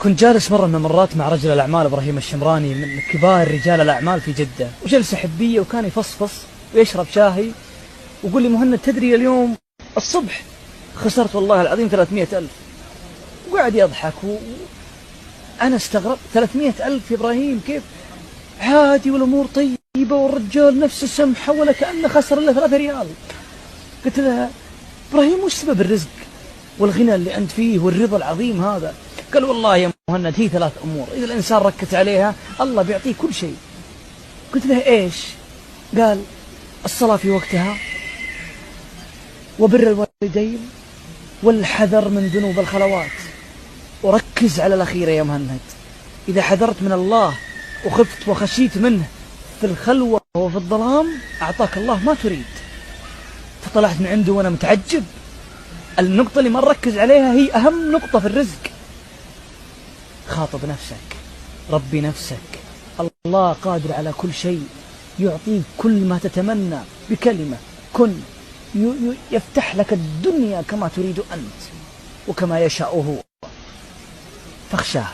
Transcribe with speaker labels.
Speaker 1: كنت جالس مرة من المرات مع رجل الأعمال إبراهيم الشمراني من كبار رجال الأعمال في جدة، وجلسة حبية وكان يفصفص ويشرب شاهي ويقول لي مهند تدري اليوم الصبح خسرت والله العظيم 300,000. وقاعد يضحك أنا استغربت 300,000 يا إبراهيم كيف؟ عادي والأمور طيبة والرجال نفس السمحة ولا كأنه خسر إلا 3 ريال. قلت له إبراهيم وش سبب الرزق والغنى اللي أنت فيه والرضا العظيم هذا؟ قال والله يا مهند هي 3 أمور إذا الإنسان ركز عليها الله بيعطيه كل شيء. قلت له إيش؟ قال الصلاة في وقتها وبر الوالدين والحذر من ذنوب الخلوات. وركز على الأخيرة يا مهند، إذا حذرت من الله وخفت وخشيت منه في الخلوة وفي الظلام أعطاك الله ما تريد. فطلعت من عنده وأنا متعجب. النقطة اللي ما نركز عليها هي أهم نقطة في الرزق. خاطب نفسك، ربي نفسك، الله قادر على كل شيء، يعطيك كل ما تتمنى بكلمة كن، يفتح لك الدنيا كما تريد أنت وكما يشاء هو، فاخشاه.